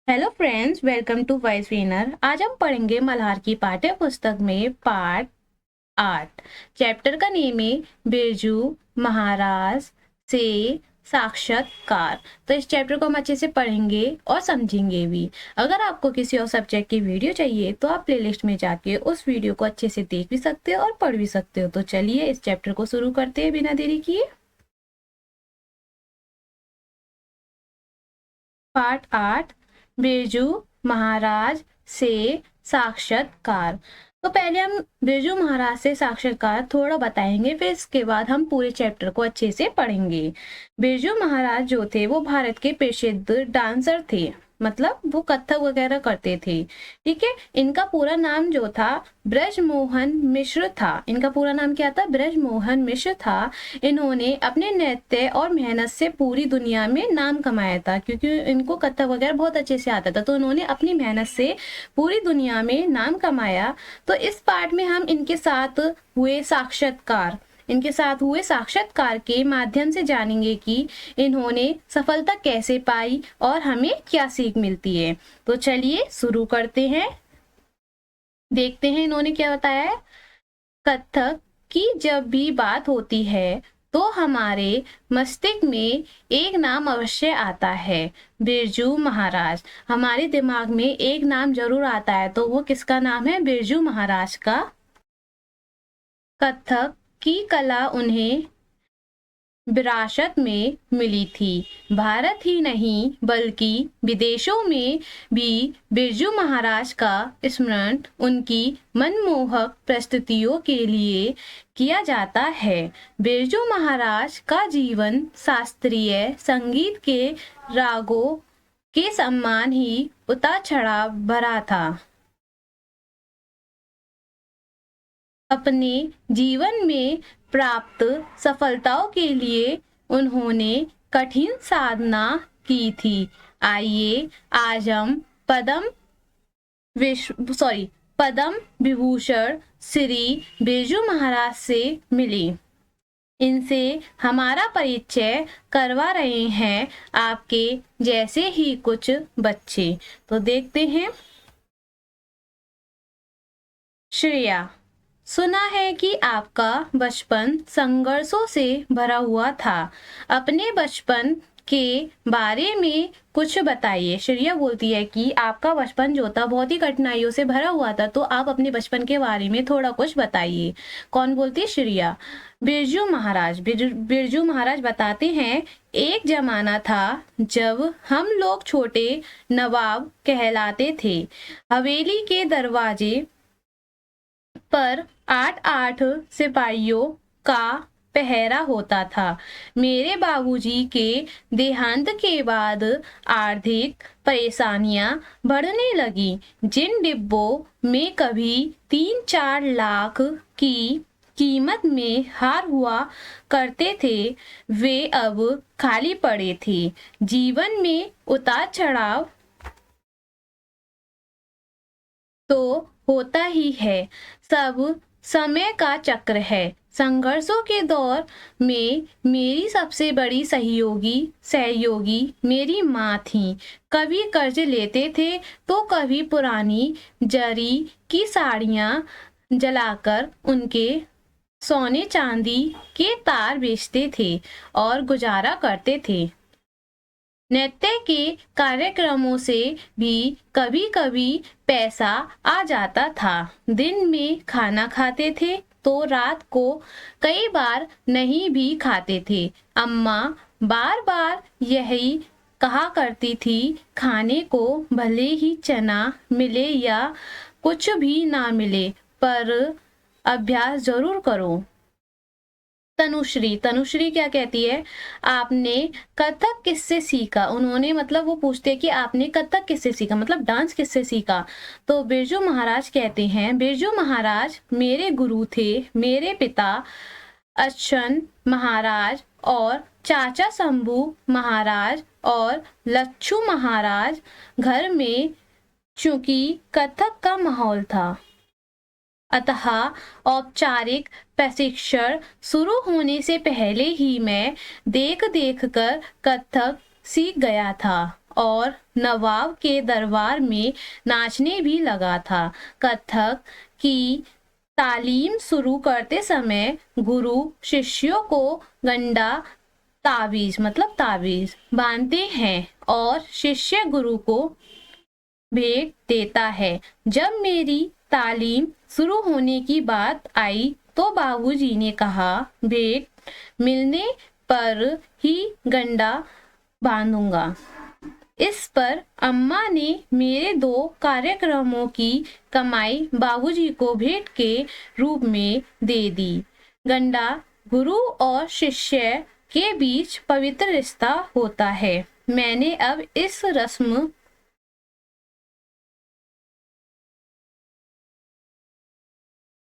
Hello friends, welcome to voice winner. आज हम पढ़ेंगे मल्हार की पाठ्य पुस्तक में पार्ट 8। चैप्टर का नेम है बिरजू महाराज से साक्षात्कार। तो इस चैप्टर को हम अच्छे से पढ़ेंगे और समझेंगे भी। अगर आपको किसी और सब्जेक्ट की वीडियो चाहिए तो आप प्लेलिस्ट में जाके उस वीडियो को अच्छे से देख भी सकते हो और पढ़ भी सकते हो। तो चलिए इस चैप्टर को शुरू करते हैं बिना देरी किए। पार्ट 8, बिरजू महाराज से साक्षात्कार। तो पहले हम बिरजू महाराज से साक्षात्कार थोड़ा बताएंगे, फिर इसके बाद हम पूरे चैप्टर को अच्छे से पढ़ेंगे। बिरजू महाराज जो थे वो भारत के प्रसिद्ध डांसर थे, मतलब वो कथक वगैरह करते थे। ठीक है, इनका पूरा नाम जो था ब्रजमोहन मिश्र था। इनका पूरा नाम क्या था? ब्रजमोहन मिश्र था। इन्होंने अपने नृत्य और मेहनत से पूरी दुनिया में नाम कमाया था, क्योंकि इनको कथक वगैरह बहुत अच्छे से आता था, तो उन्होंने अपनी मेहनत से पूरी दुनिया में नाम कमाया। तो इस पार्ट में हम इनके साथ हुए साक्षात्कार के माध्यम से जानेंगे कि इन्होंने सफलता कैसे पाई और हमें क्या सीख मिलती है। तो चलिए शुरू करते हैं, देखते हैं इन्होंने क्या बताया है। कथक की जब भी बात होती है तो हमारे मस्तिष्क में एक नाम अवश्य आता है, बिरजू महाराज। हमारे दिमाग में एक नाम जरूर आता है, तो वो किसका नाम है? बिरजू महाराज का। कथक की कला उन्हें विरासत में मिली थी। भारत ही नहीं बल्कि विदेशों में भी बिरजू महाराज का स्मरण उनकी मनमोहक प्रस्तुतियों के लिए किया जाता है। बिरजू महाराज का जीवन शास्त्रीय संगीत के रागों के सम्मान ही उतार चढ़ाव भरा था। अपने जीवन में प्राप्त सफलताओं के लिए उन्होंने कठिन साधना की थी। आइए आज हम पद्म विभूषण श्री बिरजू महाराज से मिले। इनसे हमारा परिचय करवा रहे हैं आपके जैसे ही कुछ बच्चे। तो देखते हैं। श्रेया, सुना है कि आपका बचपन संघर्षों से भरा हुआ था। अपने बचपन के बारे में कुछ बताइए। श्रेया बोलती है कि आपका बचपन जो था बहुत ही कठिनाइयों से भरा हुआ था, तो आप अपने बचपन के बारे में थोड़ा कुछ बताइए। कौन बोलती है? श्रेया। बिरजू महाराज बताते हैं, एक जमाना था जब हम लोग छोटे नवाब कहलाते थे। हवेली के दरवाजे पर 8 सिपाहियों का पहरा होता था। मेरे बाबूजी के देहांत के बाद आर्थिक परेशानियां बढ़ने लगी। जिन डिब्बों में कभी 3-4 लाख की कीमत में हार हुआ करते थे, वे अब खाली पड़े थे। जीवन में उतार चढ़ाव तो होता ही है, सब समय का चक्र है। संघर्षों के दौर में मेरी सबसे बड़ी सहयोगी मेरी माँ थी। कभी कर्ज लेते थे तो कभी पुरानी जरी की साड़ियाँ जलाकर उनके सोने चांदी के तार बेचते थे और गुजारा करते थे। नृत्य के कार्यक्रमों से भी कभी कभी पैसा आ जाता था। दिन में खाना खाते थे तो रात को कई बार नहीं भी खाते थे। अम्मा बार बार यही कहा करती थी, खाने को भले ही चना मिले या कुछ भी ना मिले, पर अभ्यास जरूर करो। तनुश्री क्या कहती है? आपने कथक किससे सीखा? उन्होंने मतलब वो पूछते हैं कि आपने कथक किससे सीखा, मतलब डांस किससे सीखा। तो बिरजू महाराज कहते हैं, बिरजू महाराज मेरे गुरु थे। मेरे पिता अच्छन महाराज और चाचा शंभू महाराज और लच्छू महाराज घर में चूंकि कथक का माहौल था, अतः औपचारिक प्रशिक्षण शुरू होने से पहले ही मैं देख कर कथक सीख गया था और नवाब के दरबार में नाचने भी लगा था। कथक की तालीम शुरू करते समय गुरु शिष्यों को गंडा ताबीज बांधते हैं और शिष्य गुरु को भेंट देता है। जब मेरी तालीम शुरू होने की बात आई तो बाबूजी ने कहा, भेंट मिलने पर ही गंडा बांधूंगा। इस पर अम्मा ने मेरे 2 कार्यक्रमों की कमाई बाबूजी को भेंट के रूप में दे दी। गंडा गुरु और शिष्य के बीच पवित्र रिश्ता होता है। मैंने अब इस रस्म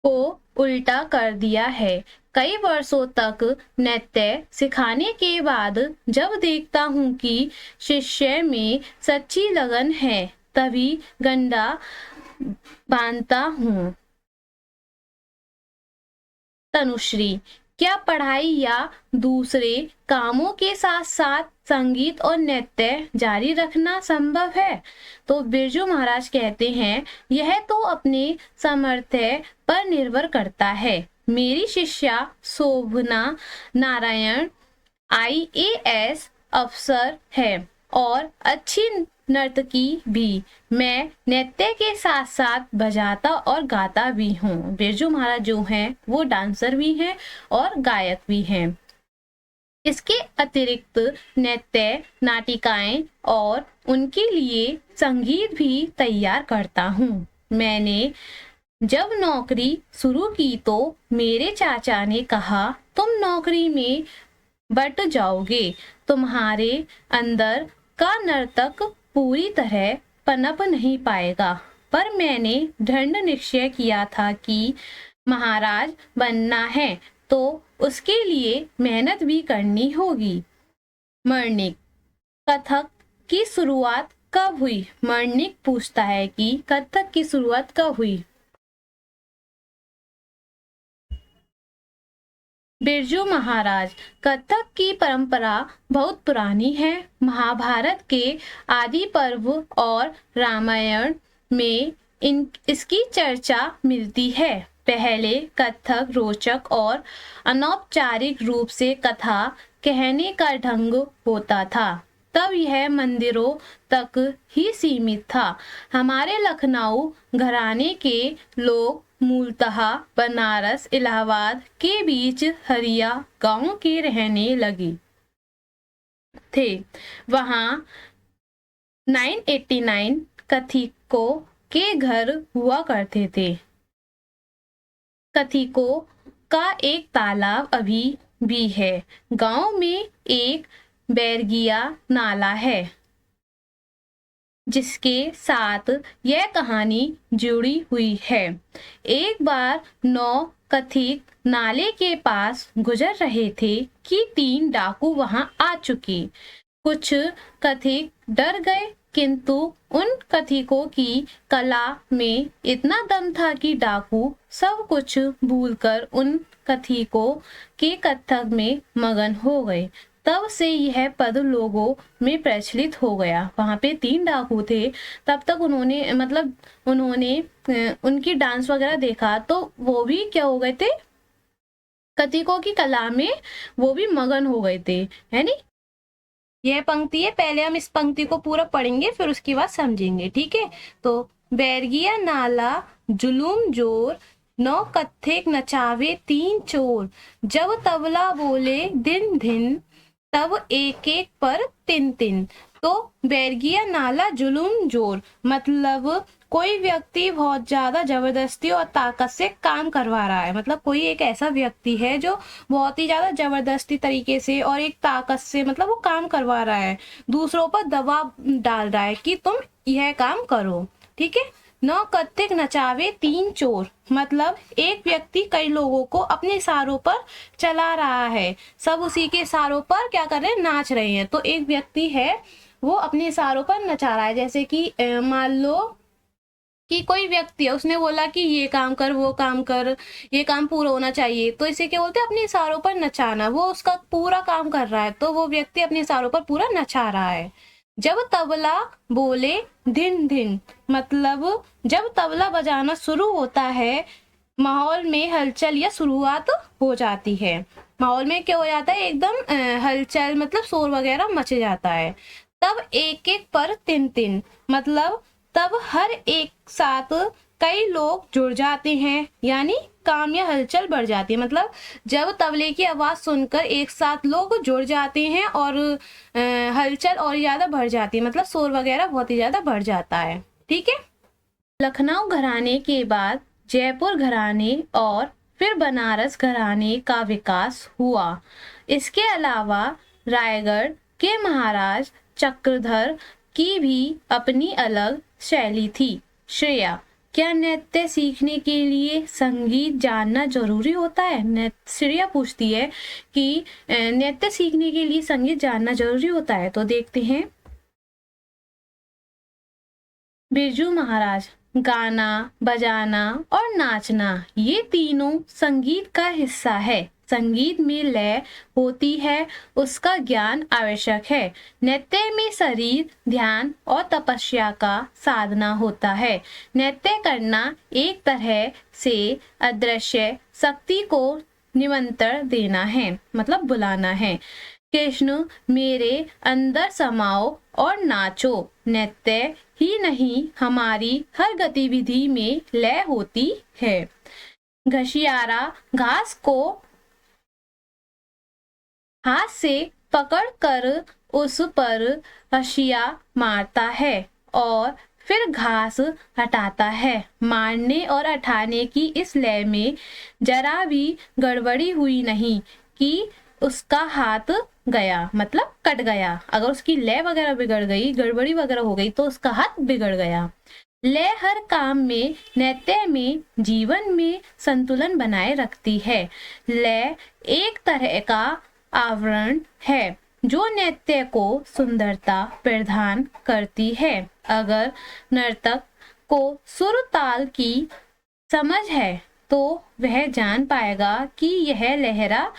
को उल्टा कर दिया है। कई वर्षों तक नृत्य सिखाने के बाद जब देखता हूँ कि शिष्य में सच्ची लगन है, तभी गंडा बांधता हूँ। तनुश्री, क्या पढ़ाई या दूसरे कामों के साथ साथ संगीत और नृत्य जारी रखना संभव है? तो बिरजू महाराज कहते हैं, यह तो अपने सामर्थ्य पर निर्भर करता है। मेरी शिष्या शोभना नारायण IAS अफसर है और अच्छी नर्तकी भी। मैं नृत्य के साथ साथ बजाता और गाता भी हूँ। बिरजू महाराज जो हैं वो डांसर भी हैं और गायक भी हैं। इसके अतिरिक्त नृत्य, नाटिकाएं और उनके लिए संगीत भी तैयार करता हूँ। मैंने जब नौकरी शुरू की तो मेरे चाचा ने कहा, तुम नौकरी में बट जाओगे, तुम्हारे अंदर का नर्तक पूरी तरह पनप नहीं पाएगा। पर मैंने दृढ़ निश्चय किया था कि महाराज बनना है तो उसके लिए मेहनत भी करनी होगी। मर्णिक, कथक की शुरुआत कब हुई? मर्णिक पूछता है कि कथक की शुरुआत कब हुई? बिरजू महाराज, कथक की परंपरा बहुत पुरानी है। महाभारत के आदि पर्व और रामायण में इसकी चर्चा मिलती है। पहले कथक रोचक और अनौपचारिक रूप से कथा कहने का ढंग होता था। तब यह मंदिरों तक ही सीमित था। हमारे लखनऊ घराने के लोग मूलतः बनारस, इलाहाबाद के बीच हरिया गांव के रहने लगे थे। वहां 989 कथिकों के घर हुआ करते थे। कथिकों का एक तालाब अभी भी है। गांव में एक बैरगिया नाला है जिसके साथ यह कहानी जुड़ी हुई है। एक बार 9 कथिक नाले के पास गुजर रहे थे कि 3 डाकू वहां आ चुके। कुछ कथिक डर गए, किंतु उन कथिकों की कला में इतना दम था कि डाकू सब कुछ भूलकर उन कथिकों के कथक में मगन हो गए। तब से यह पद लोगों में प्रचलित हो गया। वहां पे 3 डाकू थे। तब तक उन्होंने उनकी डांस वगैरह देखा तो वो भी क्या हो गए थे, कथिकों की कला में वो भी मगन हो गए थे, है नी। यह पंक्ति है, पहले हम इस पंक्ति को पूरा पढ़ेंगे फिर उसके बाद समझेंगे, ठीक है। तो बैरगिया नाला जुलूम जोर, 9 कथिक नचावे 3 चोर, जब तबला बोले दिन दिन, तब एक एक पर 3 3। तो बैरगिया नाला जुलूम जोर मतलब कोई व्यक्ति बहुत ज्यादा जबरदस्ती और ताकत से काम करवा रहा है। मतलब कोई एक ऐसा व्यक्ति है जो बहुत ही ज्यादा जबरदस्ती तरीके से और एक ताकत से मतलब वो काम करवा रहा है, दूसरों पर दबाव डाल रहा है कि तुम यह काम करो, ठीक है। 9 कथिक नचावे 3 चोर मतलब एक व्यक्ति कई लोगों को अपने इशारों पर चला रहा है। सब उसी के इशारों पर क्या कर रहे हैं, नाच रहे हैं। तो एक व्यक्ति है वो अपने इशारों पर नचा रहा है। जैसे कि मान लो कि कोई व्यक्ति है, उसने बोला कि ये काम कर, वो काम कर, ये काम पूरा होना चाहिए, तो इसे क्या बोलते हैं, अपने इशारों पर नचाना। वो उसका पूरा काम कर रहा है तो वो व्यक्ति अपने इशारों पर पूरा नचा रहा है। जब तबला बोले धिन धिन, मतलब जब तबला बजाना शुरू होता है माहौल में हलचल या शुरुआत हो जाती है। माहौल में क्या हो जाता है, एकदम हलचल मतलब शोर वगैरह मच जाता है। तब एक एक पर तिन तिन, मतलब तब हर एक साथ कई लोग जुड़ जाते हैं, यानी काम या हलचल बढ़ जाती है। मतलब जब तबले की आवाज सुनकर एक साथ लोग जुड़ जाते हैं और हलचल और ज्यादा बढ़ जाती है, मतलब शोर वगैरह बहुत ही ज्यादा बढ़ जाता है। ठीक है। लखनऊ घराने के बाद जयपुर घराने और फिर बनारस घराने का विकास हुआ। इसके अलावा रायगढ़ के महाराज चक्रधर की भी अपनी अलग शैली थी। श्रेया, क्या नृत्य सीखने के लिए संगीत जानना जरूरी होता है? श्रेया पूछती है कि नृत्य सीखने के लिए संगीत जानना जरूरी होता है। तो देखते हैं। बिरजू महाराज, गाना, बजाना और नाचना ये तीनों संगीत का हिस्सा है। संगीत में लय होती है, उसका ज्ञान आवश्यक है। नृत्य में शरीर, ध्यान और तपस्या का साधना होता है। नृत्य करना एक तरह से अदृश्य शक्ति को निमंत्रण देना है, मतलब बुलाना है। कृष्ण, मेरे अंदर समाओ और नाचो। नृत्य ही नहीं, हमारी हर गतिविधि में लय होती है। घसियारा घास को हाथ से पकड़कर उस पर हसिया मारता है और फिर घास हटाता है। मारने और हटाने की इस लय में जरा भी गड़बड़ी हुई नहीं कि उसका हाथ गया, मतलब कट गया। अगर उसकी लय वगैरह बिगड़ गई, गड़बड़ी वगैरह हो गई तो उसका हाथ बिगड़ गया। लय हर काम में, नृत्य में, जीवन में संतुलन बनाए रखती है। लय एक तरह का आवरण है जो नृत्य को सुंदरता प्रदान करती है। अगर नर्तक को सुर ताल की समझ है तो वह जान पाएगा कि यह लहरा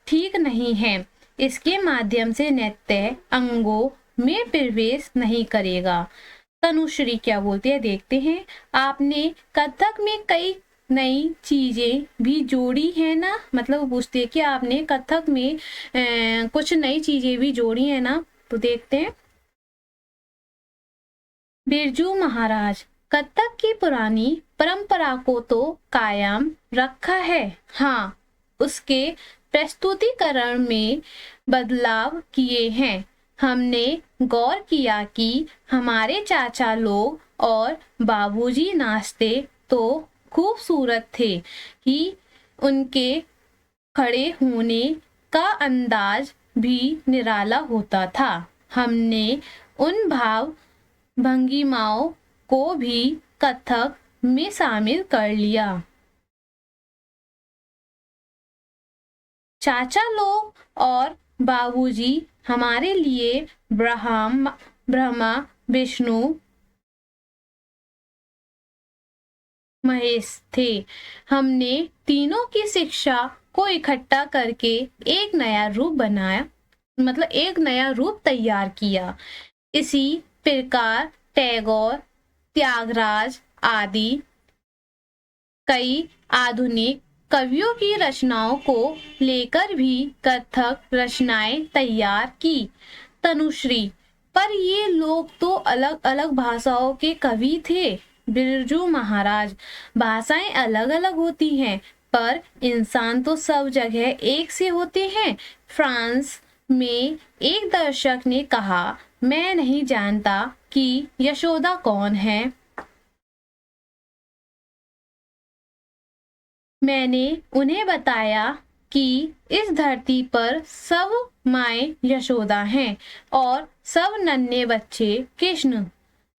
ठीक नहीं है। इसके माध्यम से नृत्य अंगों में प्रवेश नहीं करेगा। तनुश्री क्या बोलती है, देखते हैं। आपने कथक में कई नई चीजें भी जोड़ी है ना, मतलब वो पूछती है कि आपने कथक में कुछ नई चीजें भी जोड़ी है ना। तो देखते हैं। बिरजू महाराज, कथक की पुरानी परंपरा को तो कायम रखा है। हाँ, उसके प्रस्तुतिकरण में बदलाव किए हैं। हमने गौर किया कि हमारे चाचा लोग और बाबूजी नाचते तो खूबसूरत थे ही, उनके खड़े होने का अंदाज भी निराला होता था। हमने उन भाव भंगिमाओं को भी कथक में शामिल कर लिया। चाचा लोग और बाबूजी हमारे लिए ब्रह्मा, विष्णु, महेश थे। हमने तीनों की शिक्षा को इकट्ठा करके एक नया रूप बनाया, मतलब एक नया रूप तैयार किया। इसी प्रकार टैगोर, त्यागराज आदि कई आधुनिक कवियों की रचनाओं को लेकर भी कथक रचनाएं तैयार की। तनुश्री, पर ये लोग तो अलग अलग भाषाओं के कवि थे। बिरजू महाराज, भाषाएं अलग अलग होती हैं पर इंसान तो सब जगह एक से होते हैं। फ्रांस में एक दर्शक ने कहा, मैं नहीं जानता कि यशोदा कौन है। मैंने उन्हें बताया कि इस धरती पर सब माएँ यशोदा हैं और सब नन्हे बच्चे कृष्ण।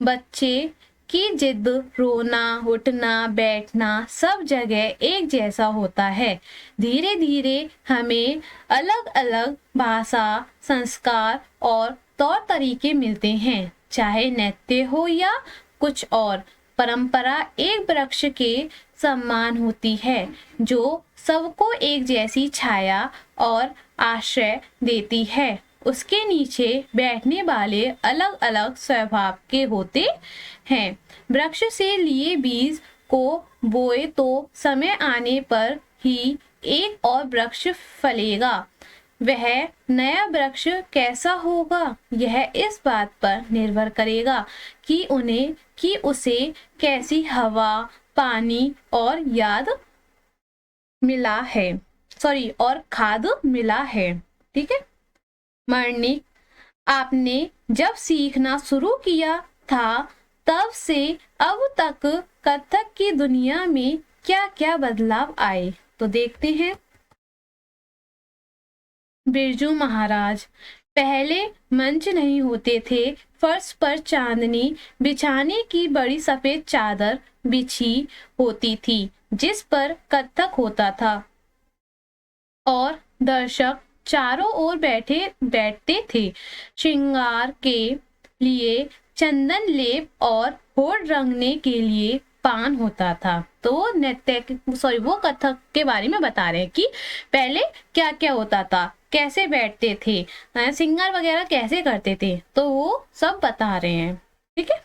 बच्चे की जिद, रोना, उठना, बैठना सब जगह एक जैसा होता है। धीरे धीरे हमें अलग अलग भाषा, संस्कार और तौर तरीके मिलते हैं। चाहे नृत्य हो या कुछ और, परंपरा एक वृक्ष के सम्मान होती है जो सबको एक जैसी छाया और आश्रय देती है। उसके नीचे बैठने वाले अलग अलग स्वभाव के होते हैं। वृक्ष से लिए बीज को बोए तो समय आने पर ही एक और वृक्ष फलेगा। वह नया वृक्ष कैसा होगा, यह इस बात पर निर्भर करेगा कि उसे कैसी हवा, पानी और खाद मिला है। ठीक है। मणिक, आपने जब सीखना शुरू किया था तब से अब तक कथक की दुनिया में क्या क्या बदलाव आए, तो देखते हैं। बिरजू महाराज, पहले मंच नहीं होते थे। फर्श पर चांदनी बिछाने की बड़ी सफेद चादर बिछी होती थी जिस पर कथक होता था और दर्शक चारों ओर बैठते थे। श्रृंगार के लिए चंदन लेप और होठ रंगने के लिए पान होता था। तो वो कथक के बारे में बता रहे हैं कि पहले क्या क्या होता था, कैसे बैठते थे, श्रृंगार वगैरह कैसे करते थे, तो वो सब बता रहे हैं। ठीक है।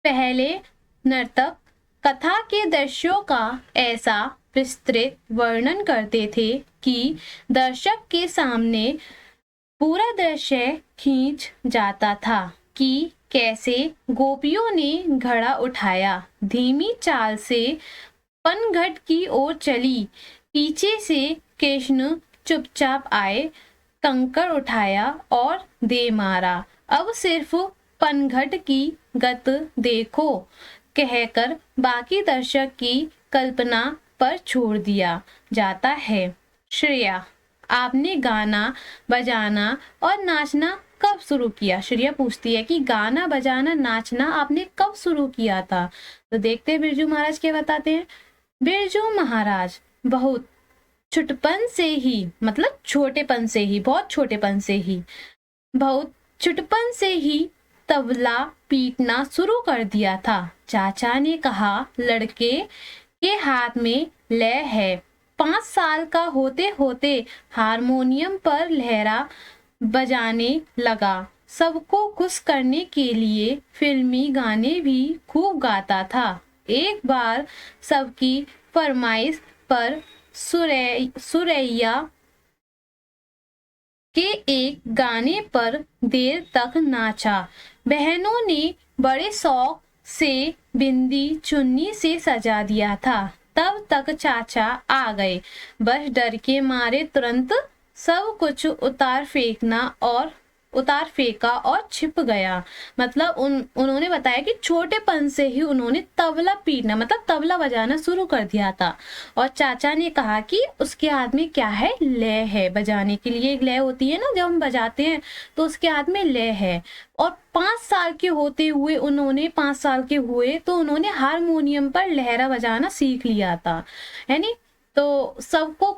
पहले नर्तक कथा के दृश्यों का ऐसा विस्तृत वर्णन करते थे कि दर्शक के सामने पूरा दृश्य खींच जाता था कि कैसे गोपियों ने घड़ा उठाया, धीमी चाल से पनघट की ओर चली, पीछे से कृष्ण चुपचाप आए, कंकड़ उठाया और दे मारा। अब सिर्फ पनघट की गत देखो कहकर बाकी दर्शक की कल्पना पर छोड़ दिया जाता है। श्रेया, आपने गाना बजाना और नाचना कब शुरू किया? श्रेया पूछती है कि गाना बजाना नाचना आपने कब शुरू किया था? तो देखते हैं बिरजू महाराज क्या बताते हैं। बिरजू महाराज, बहुत छुटपन से ही, मतलब छोटेपन से ही, बहुत छोटेपन से ही, बहुत छुटपन से ही तबला पीटना शुरू कर दिया था। चाचा ने कहा, लड़के के हाथ में लय है। 5 साल का होते होते हारमोनियम पर लहरा बजाने लगा। सबको खुश करने के लिए फिल्मी गाने भी खूब गाता था। एक बार सबकी फरमाइश पर सुरैया के एक गाने पर देर तक नाचा। बहनों ने बड़े शौक से बिंदी चुन्नी से सजा दिया था। तब तक चाचा आ गए। बस डर के मारे तुरंत सब कुछ उतार फेंका और छिप गया। मतलब उन्होंने बताया कि छोटेपन से ही उन्होंने तबला पीटना, मतलब तबला बजाना शुरू कर दिया था। और चाचा ने कहा कि उसके हाथ में क्या है? लय है। बजाने के लिए एक लय होती है ना, जब हम बजाते हैं तो उसके हाथ में लय है। और 5 साल के हुए तो उन्होंने हारमोनियम पर लहरा बजाना सीख लिया था, है नी। तो सबको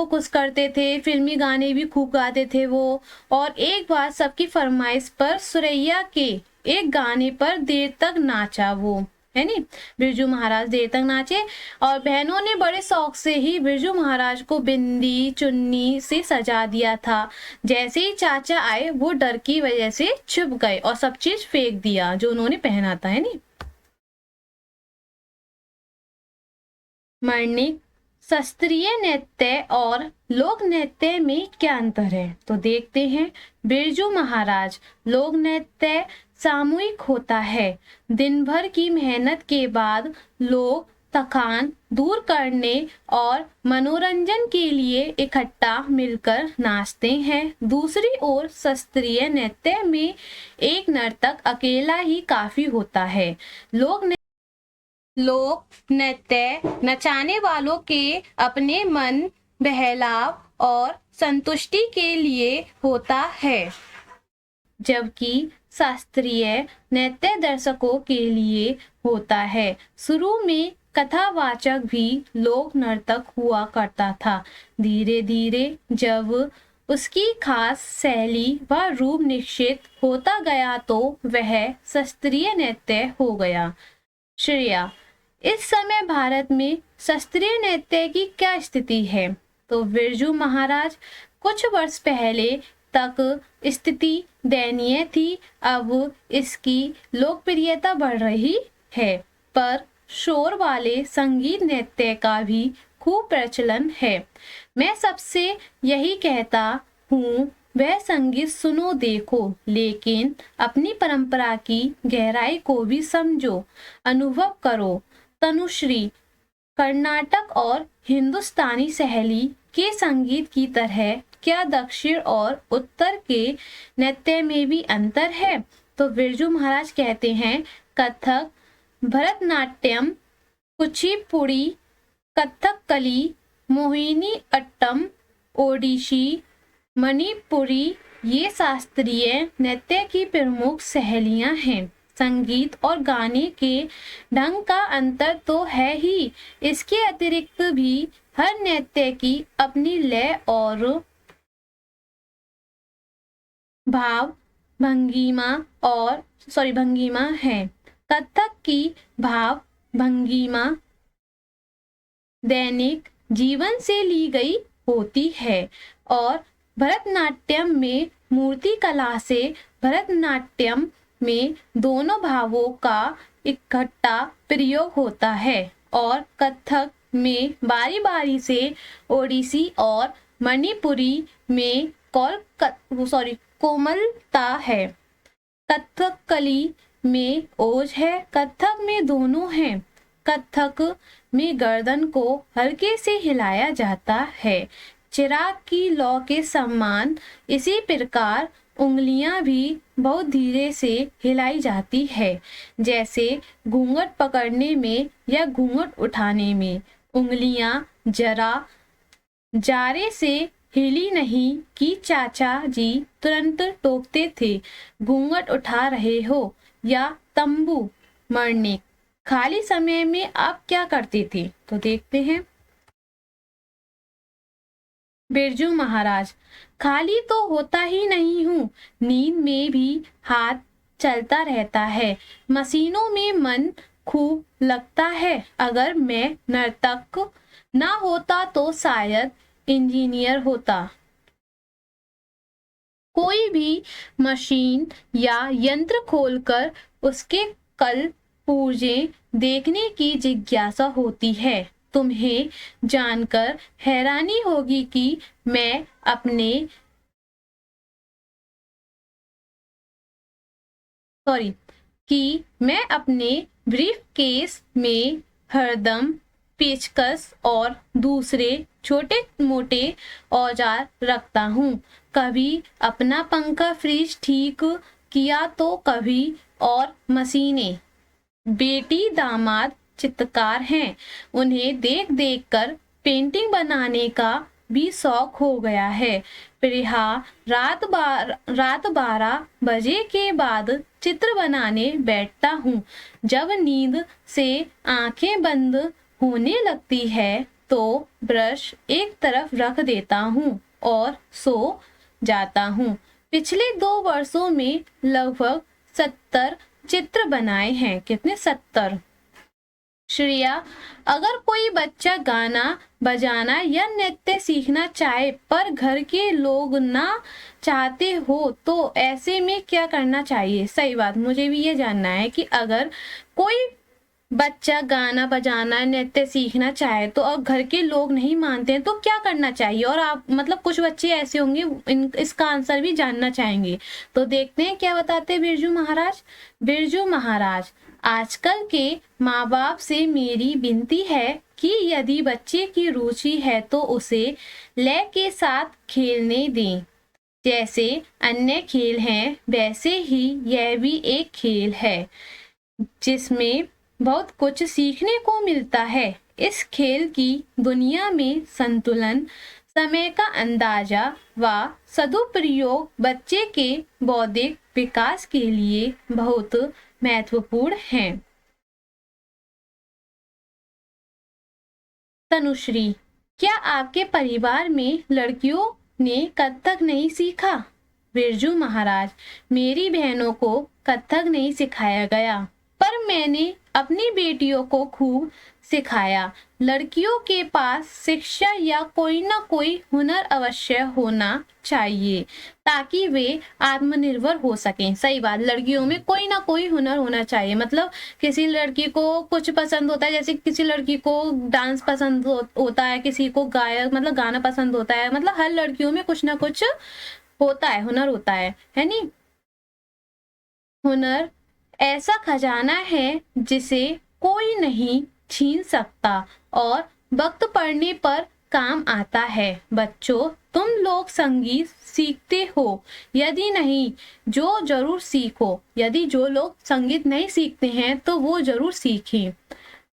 खुश करते थे, फिल्मी गाने भी खूब गाते थे वो। और एक बार सबकी फरमाइश पर सुरैया के एक गाने पर देर तक नाचा वो, है नी। बिरजू महाराज देर तक नाचे और बहनों ने बड़े शौक से ही बिरजू महाराज को बिंदी चुन्नी से सजा दिया था। जैसे ही चाचा आए वो डर की वजह से छुप गए और सब चीज फेंक दिया जो उन्होंने पहना था, है नी। मणिक, शास्त्रीय नृत्य और लोक नृत्य में क्या अंतर है? तो देखते हैं। बिरजू महाराज, लोक नृत्य सामूहिक होता है। दिन भर की मेहनत के बाद लोग थकान दूर करने और मनोरंजन के लिए इकट्ठा मिलकर नाचते हैं। दूसरी ओर शास्त्रीय नृत्य में एक नर्तक अकेला ही काफी होता है। लोक नृत्य नचाने वालों के अपने मन बहलाव और संतुष्टि के लिए होता है, जबकि शास्त्रीय नृत्य दर्शकों के लिए होता है। शुरू में कथावाचक भी लोक नर्तक हुआ करता था। धीरे धीरे जब उसकी खास शैली व रूप निश्चित होता गया तो वह शास्त्रीय नृत्य हो गया। श्रेया, इस समय भारत में शास्त्रीय नृत्य की क्या स्थिति है? तो बिरजू महाराज, कुछ वर्ष पहले तक स्थिति दयनीय थी, अब इसकी लोकप्रियता बढ़ रही है, पर शोर वाले संगीत नृत्य का भी खूब प्रचलन है। मैं सबसे यही कहता हूँ, वह संगीत सुनो देखो, लेकिन अपनी परंपरा की गहराई को भी समझो, अनुभव करो। तनुश्री, कर्नाटक और हिंदुस्तानी शैली के संगीत की तरह क्या दक्षिण और उत्तर के नृत्य में भी अंतर है? तो बिरजू महाराज कहते हैं, कथक, भरतनाट्यम, कुचिपुड़ी, कथकली, मोहिनी अट्टम, ओडिशी, मणिपुरी ये शास्त्रीय नृत्य की प्रमुख शैलियाँ हैं। संगीत और गाने के ढंग का अंतर तो है ही, इसके अतिरिक्त भी हर नृत्य की अपनी लय और भाव भंगिमा है। कथक की भाव भंगिमा दैनिक जीवन से ली गई होती है और भरतनाट्यम में मूर्ति कला से भरतनाट्यम में दोनों भावों का इकट्ठा प्रयोग होता है और कथक में बारी बारी से ओडिसी और मणिपुरी में कोमलता है। कथकली में ओज है, कथक में दोनों हैं। कथक में गर्दन को हल्के से हिलाया जाता है, चिराग की लौ के समान। इसी प्रकार उंगलियां भी बहुत धीरे से हिलाई जाती है, जैसे घूंघट पकड़ने में या घूंघट उठाने में। उंगलियां जरा जारे से हिली नहीं कि चाचा जी तुरंत टोकते थे, घूंघट उठा रहे हो। या तंबू मरने, खाली समय में आप क्या करते थे? तो देखते हैं। बिरजू महाराज, खाली तो होता ही नहीं हूँ, नींद में भी हाथ चलता रहता है, मशीनों में मन खूब लगता है। अगर मैं नर्तक ना होता तो शायद इंजीनियर होता। कोई भी मशीन या यंत्र खोलकर उसके कल पुर्जे देखने की जिज्ञासा होती है। तुम्हें जानकर हैरानी होगी कि मैं अपने ब्रीफ केस में हरदम पेचकस और दूसरे छोटे मोटे औजार रखता हूँ। कभी अपना पंखा फ्रिज ठीक किया तो कभी और मशीनें। बेटी दामाद चित्रकार हैं, उन्हें देख देख कर पेंटिंग बनाने का भी शौक हो गया है। प्रिया रात 12 बजे के बाद चित्र बनाने बैठता हूँ। जब नींद से आंखें बंद होने लगती है तो ब्रश एक तरफ रख देता हूँ और सो जाता हूँ। पिछले 2 वर्षों में लगभग 70 चित्र बनाए हैं। कितने? 70। श्रेया, अगर कोई बच्चा गाना बजाना या नृत्य सीखना चाहे पर घर के लोग ना चाहते हो तो ऐसे में क्या करना चाहिए? सही बात, मुझे भी ये जानना है कि अगर कोई बच्चा गाना बजाना नृत्य सीखना चाहे तो और घर के लोग नहीं मानते हैं तो क्या करना चाहिए? और आप मतलब कुछ बच्चे ऐसे होंगे इसका आंसर भी जानना चाहेंगे, तो देखते हैं क्या बताते हैं बिरजू महाराज। बिरजू महाराज, आजकल के माँ बाप से मेरी विनती है कि यदि बच्चे की रुचि है तो उसे लय के साथ खेलने दें। जैसे अन्य खेल हैं वैसे ही यह भी एक खेल है जिसमें बहुत कुछ सीखने को मिलता है। इस खेल की दुनिया में संतुलन, समय का अंदाजा व सदुपयोग बच्चे के बौद्धिक विकास के लिए बहुत महत्वपूर्ण है। तनुश्री, क्या आपके परिवार में लड़कियों ने कथक नहीं सीखा? बिरजू महाराज, मेरी बहनों को कथक नहीं सिखाया गया, पर मैंने अपनी बेटियों को खूब सिखाया। लड़कियों के पास शिक्षा या कोई ना कोई हुनर अवश्य होना चाहिए ताकि वे आत्मनिर्भर हो सकें। सही बात, लड़कियों में कोई ना कोई हुनर होना चाहिए। मतलब किसी लड़की को कुछ पसंद होता है, जैसे किसी लड़की को डांस पसंद होता है, किसी को गायक मतलब गाना पसंद होता है। मतलब हर लड़कियों में कुछ ना कुछ होता है, हुनर होता है नहीं। हुनर ऐसा खजाना है जिसे कोई नहीं छीन सकता और वक्त पड़ने पर काम आता है। बच्चों, तुम लोग संगीत सीखते हो? यदि नहीं, जो जरूर सीखो। यदि जो लोग संगीत नहीं सीखते हैं तो वो जरूर सीखें।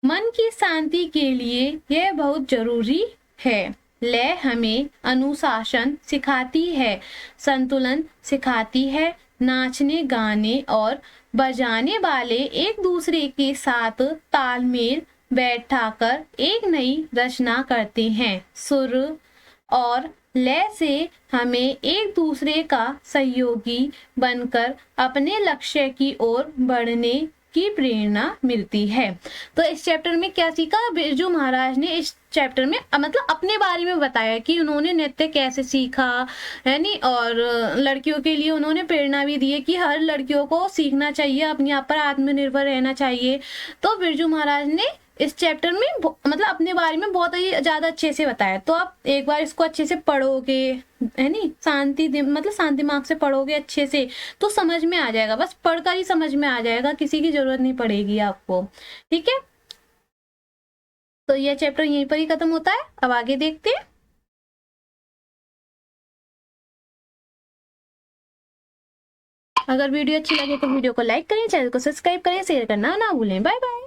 मन की शांति के लिए यह बहुत जरूरी है। लय हमें अनुशासन सिखाती है, संतुलन सिखाती है। नाचने गाने और बजाने वाले एक दूसरे के साथ तालमेल बैठाकर एक नई रचना करते हैं। सुर और लय से हमें एक दूसरे का सहयोगी बनकर अपने लक्ष्य की ओर बढ़ने की प्रेरणा मिलती है। तो इस चैप्टर में क्या सीखा? बिरजू महाराज ने इस चैप्टर में मतलब अपने बारे में बताया कि उन्होंने नृत्य कैसे सीखा है नी, और लड़कियों के लिए उन्होंने प्रेरणा भी दी है कि हर लड़कियों को सीखना चाहिए, अपने आप पर आत्मनिर्भर रहना चाहिए। तो बिरजू महाराज ने इस चैप्टर में मतलब अपने बारे में बहुत ही ज्यादा अच्छे से बताया। तो आप एक बार इसको अच्छे से पढ़ोगे है नी, मतलब शांति दिमाग से पढ़ोगे अच्छे से तो समझ में आ जाएगा। बस पढ़कर ही समझ में आ जाएगा, किसी की जरूरत नहीं पड़ेगी आपको। ठीक है, तो यह चैप्टर यहीं पर ही खत्म होता है। अब आगे देखते हैं। अगर वीडियो अच्छी लगे तो वीडियो को लाइक करें, चैनल को सब्सक्राइब करें, शेयर करना ना भूलें। Bye bye.